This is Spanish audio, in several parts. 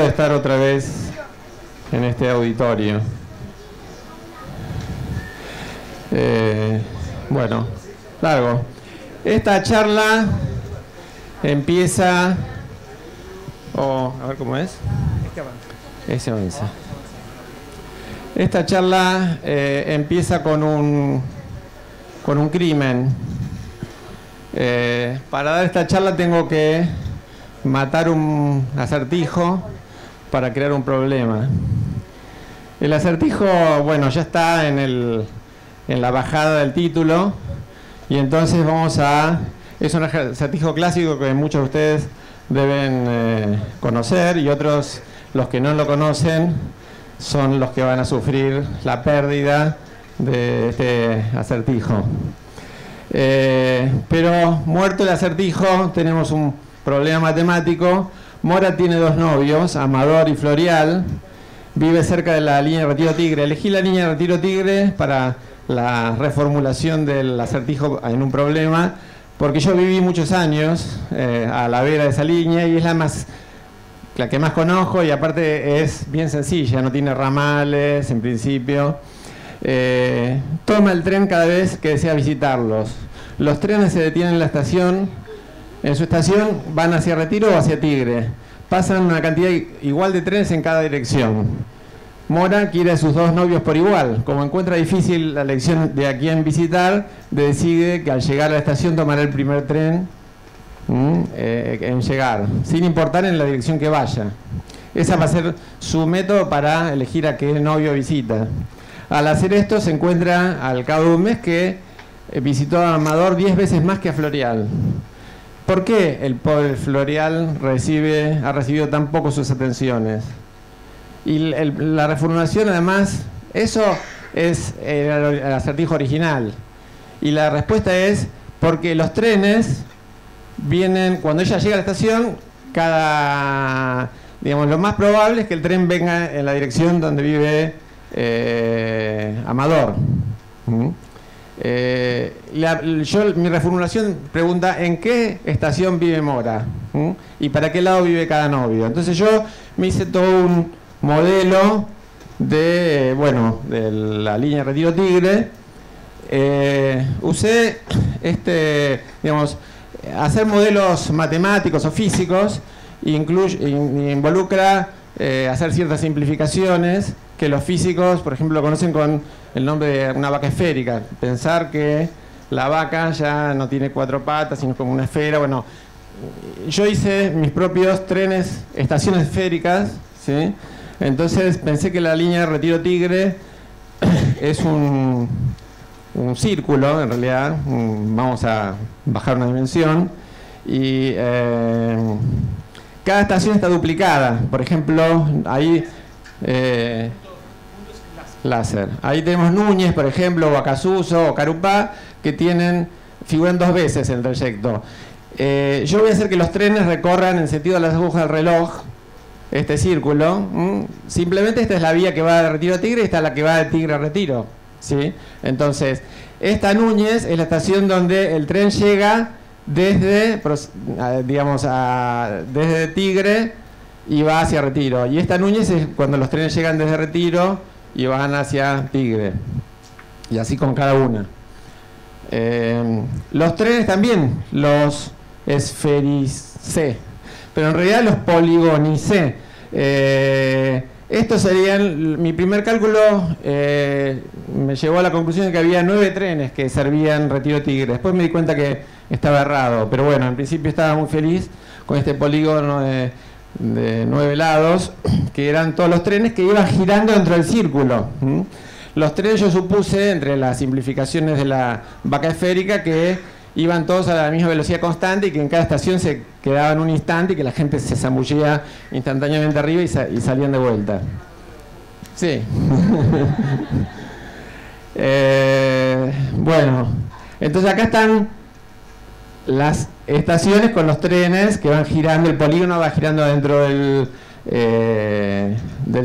estar otra vez en este auditorio. Bueno, largo. Esta charla empieza... a ver cómo es. Ese avanza. Esta charla empieza con un crimen. Para dar esta charla tengo que matar un acertijo para crear un problema. El acertijo, bueno, ya está en la bajada del título, y entonces es un acertijo clásico que muchos de ustedes deben conocer, y otros, los que no lo conocen, son los que van a sufrir la pérdida de este acertijo. Pero muerto el acertijo, tenemos un problema matemático. Mora tiene dos novios, Amador y Florial. Vive cerca de la línea de retiro Tigre. Elegí la línea de retiro Tigre para la reformulación del acertijo en un problema, porque yo viví muchos años a la vera de esa línea y es la que más conozco, y aparte es bien sencilla, no tiene ramales en principio. Toma el tren cada vez que desea visitarlos. Los trenes se detienen en la estación. En su estación van hacia Retiro o hacia Tigre. Pasan una cantidad igual de trenes en cada dirección. Mora quiere a sus dos novios por igual. Como encuentra difícil la elección de a quién visitar, decide que al llegar a la estación tomará el primer tren en llegar, sin importar en la dirección que vaya. Ese va a ser su método para elegir a qué novio visita. Al hacer esto se encuentra al cabo de un mes que visitó a Amador 10 veces más que a Florial. ¿Por qué el pobre Florial ha recibido tan poco sus atenciones? Y la reformulación, además, eso es el acertijo original. Y la respuesta es porque los trenes vienen, cuando ella llega a la estación, lo más probable es que el tren venga en la dirección donde vive Amador. Mi reformulación pregunta ¿en qué estación vive Mora? ¿Y para qué lado vive cada novio? Entonces yo me hice todo un modelo de la línea Retiro Tigre. Usé hacer modelos matemáticos o físicos involucra hacer ciertas simplificaciones que los físicos, por ejemplo, conocen con el nombre de una vaca esférica. Pensar que la vaca ya no tiene 4 patas, sino como una esfera. Bueno, yo hice mis propios trenes, estaciones esféricas, ¿sí? Entonces pensé que la línea de Retiro Tigre es un círculo, en realidad. Vamos a bajar una dimensión. Y cada estación está duplicada. Por ejemplo, ahí... láser. Ahí tenemos Núñez, por ejemplo, o Acasuso, o Carupá, que figuran 2 veces el trayecto. Yo voy a hacer que los trenes recorran en sentido de las agujas del reloj, este círculo. Simplemente esta es la vía que va de Retiro a Tigre y esta es la que va de Tigre a Retiro, ¿sí? Entonces, esta Núñez es la estación donde el tren llega desde Tigre y va hacia Retiro. Y esta Núñez es cuando los trenes llegan desde Retiro y van hacia Tigre. Y así con cada una. Los trenes también los esfericé, pero en realidad los poligonicé. Estos serían... Mi primer cálculo me llevó a la conclusión de que había 9 trenes que servían Retiro Tigre. Después me di cuenta que estaba errado, pero bueno, en principio estaba muy feliz con este polígono de 9 lados, que eran todos los trenes que iban girando dentro del círculo. Los trenes yo supuse, entre las simplificaciones de la vaca esférica, que iban todos a la misma velocidad constante y que en cada estación se quedaban un instante y que la gente se zambullía instantáneamente arriba y salían de vuelta. Sí. Bueno, entonces acá están las estaciones con los trenes que van girando, el polígono va girando dentro del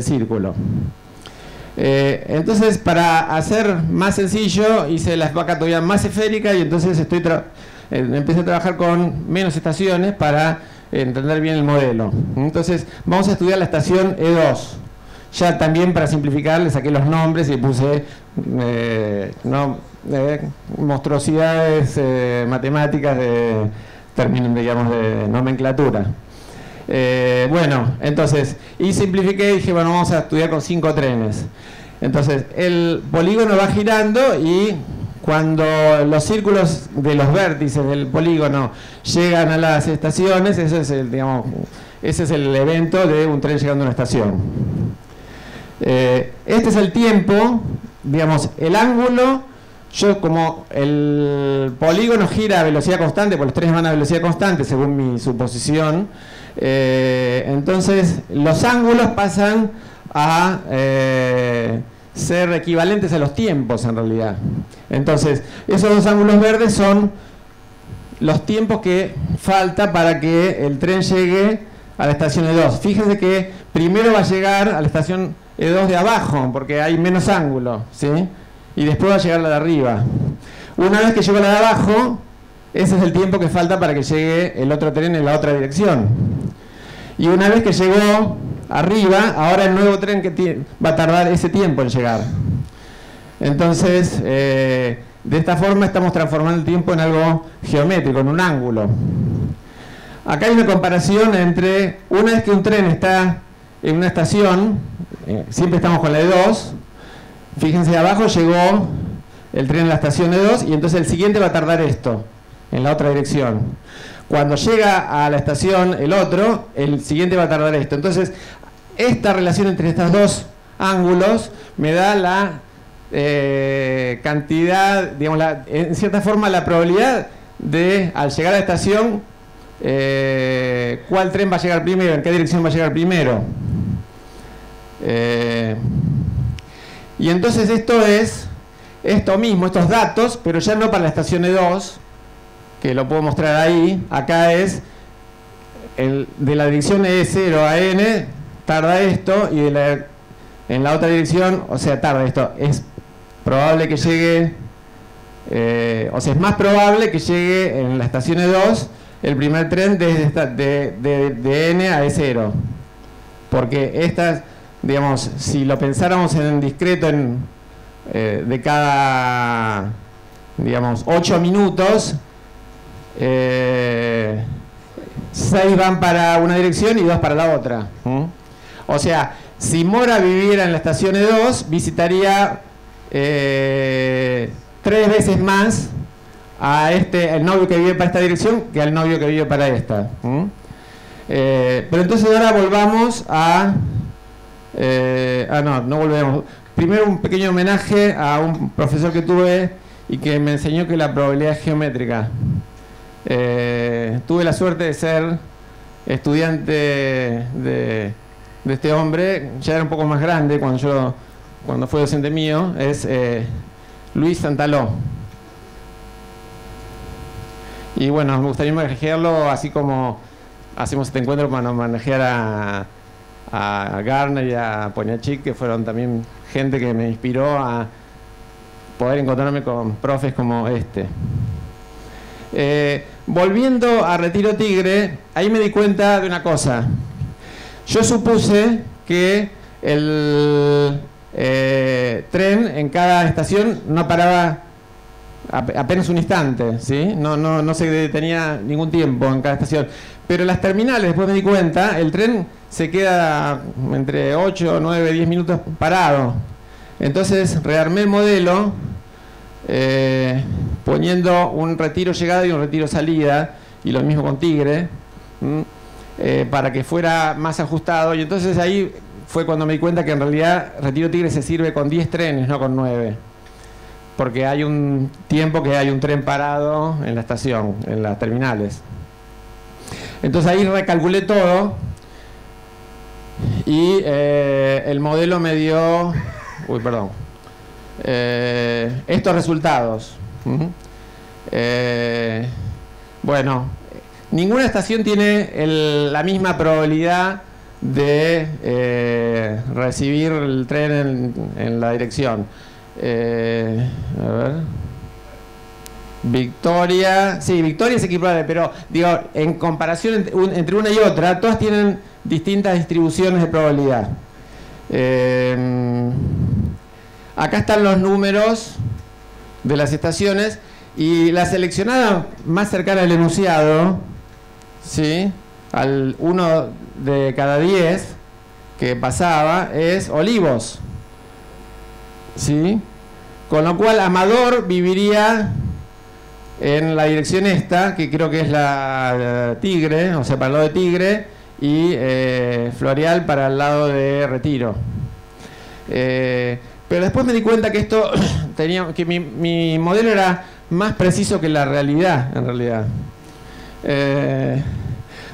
círculo. Entonces, para hacer más sencillo, hice la vaca todavía más esférica y entonces empecé a trabajar con menos estaciones para entender bien el modelo. Entonces, vamos a estudiar la estación E2. Ya también para simplificar le saqué los nombres y puse monstruosidades matemáticas de términos, digamos, de nomenclatura. Bueno, entonces, y simplifiqué y dije, bueno, vamos a estudiar con 5 trenes. Entonces, el polígono va girando y cuando los círculos de los vértices del polígono llegan a las estaciones, ese es el, digamos, ese es el evento de un tren llegando a una estación. Este es el tiempo, digamos, el ángulo. Yo, como el polígono gira a velocidad constante, porque los trenes van a velocidad constante según mi suposición, entonces los ángulos pasan a ser equivalentes a los tiempos en realidad. Entonces, esos dos ángulos verdes son los tiempos que falta para que el tren llegue a la estación E2. Fíjense que primero va a llegar a la estación E2 de abajo, porque hay menos ángulo, ¿sí? Y después va a llegar la de arriba. Una vez que llegó la de abajo, ese es el tiempo que falta para que llegue el otro tren en la otra dirección. Y una vez que llegó arriba, ahora el nuevo tren que va a tardar ese tiempo en llegar. Entonces, de esta forma estamos transformando el tiempo en algo geométrico, en un ángulo. Acá hay una comparación entre, una vez que un tren está en una estación, siempre estamos con la E2, fíjense, abajo llegó el tren a la estación E2 y entonces el siguiente va a tardar esto, en la otra dirección. Cuando llega a la estación el otro, el siguiente va a tardar esto. Entonces, esta relación entre estos dos ángulos me da la cantidad, digamos, en cierta forma la probabilidad de, al llegar a la estación, cuál tren va a llegar primero, en qué dirección va a llegar primero. Y entonces esto es esto mismo, estos datos, pero ya no para la estación E2, que lo puedo mostrar ahí. Acá es de la dirección E0 a N, tarda esto, y en la otra dirección, o sea, tarda esto. Es probable que llegue, o sea, es más probable que llegue en la estación E2 el primer tren desde de N a E0. Porque estas, digamos, si lo pensáramos en discreto, de cada, digamos, 8 minutos, 6 van para una dirección y 2 para la otra. O sea, si Mora viviera en la estación E2, visitaría 3 veces más a el novio que vive para esta dirección que al novio que vive para esta. Pero entonces ahora volvamos a... no volvemos. Primero un pequeño homenaje a un profesor que tuve y que me enseñó que la probabilidad es geométrica. Tuve la suerte de ser estudiante de este hombre. Ya era un poco más grande cuando fue docente mío. Es Luis Santaló. Y bueno, me gustaría manejarlo así como hacemos este encuentro para manejar a Garner y a Poñachik, que fueron también gente que me inspiró a poder encontrarme con profes como este. Volviendo a Retiro Tigre, ahí me di cuenta de una cosa. Yo supuse que el tren en cada estación no paraba apenas un instante, ¿sí? No se detenía ningún tiempo en cada estación. Pero en las terminales, después me di cuenta, el tren se queda entre 8, 9, 10 minutos parado. Entonces rearmé el modelo poniendo un retiro llegada y un retiro salida, y lo mismo con Tigre, para que fuera más ajustado. Y entonces ahí fue cuando me di cuenta que en realidad Retiro Tigre se sirve con 10 trenes, no con 9. Porque hay un tiempo que hay un tren parado en la estación, en las terminales. Entonces ahí recalculé todo y el modelo me dio, estos resultados. Bueno, ninguna estación tiene la misma probabilidad de recibir el tren en la dirección. A ver. Victoria, sí, Victoria es equiparable, pero digo, en comparación entre una y otra, todas tienen distintas distribuciones de probabilidad. Acá están los números de las estaciones y la seleccionada más cercana al enunciado, ¿sí?, al 1 de cada 10 que pasaba, es Olivos, ¿sí? Con lo cual Amador viviría en la dirección esta, que creo que es la Tigre, o sea, para el lado de Tigre, y Florial para el lado de Retiro. Pero después me di cuenta que esto que mi modelo era más preciso que la realidad, en realidad.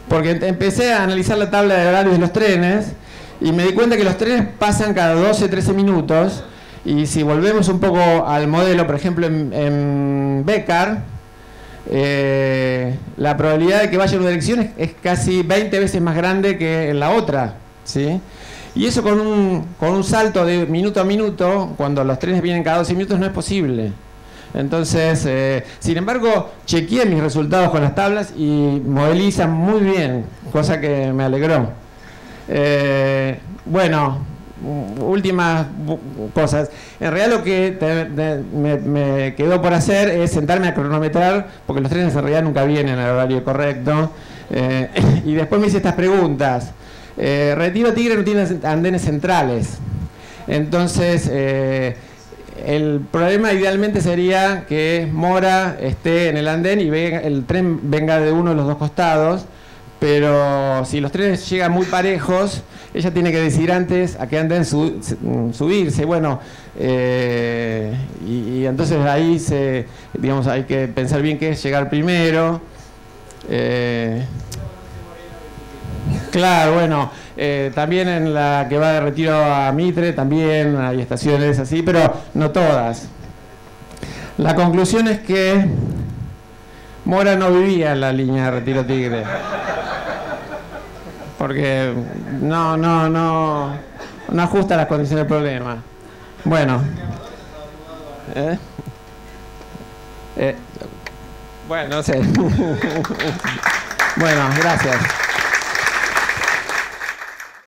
Porque empecé a analizar la tabla de horarios de los trenes y me di cuenta que los trenes pasan cada 12-13 minutos. Y si volvemos un poco al modelo, por ejemplo, en Becar, la probabilidad de que vaya en una dirección es casi 20 veces más grande que en la otra, ¿sí? Y eso con un salto de minuto a minuto, cuando los trenes vienen cada 12 minutos, no es posible. Entonces, sin embargo, chequeé mis resultados con las tablas y modelizan muy bien, cosa que me alegró. Bueno, últimas cosas. En realidad lo que me quedó por hacer es sentarme a cronometrar, porque los trenes en realidad nunca vienen al horario correcto. Y después me hice estas preguntas. Retiro Tigre no tiene andenes centrales. Entonces, el problema idealmente sería que Mora esté en el andén y el tren venga de uno de los dos costados, pero si los trenes llegan muy parejos, ella tiene que decidir antes a qué andén subirse. Bueno, y entonces ahí digamos, hay que pensar bien qué es llegar primero. Claro, bueno, también en la que va de Retiro a Mitre también hay estaciones así, pero no todas. La conclusión es que Mora no vivía en la línea de Retiro Tigre, porque no ajusta las condiciones del problema. Bueno, bueno, no sé. Bueno, gracias.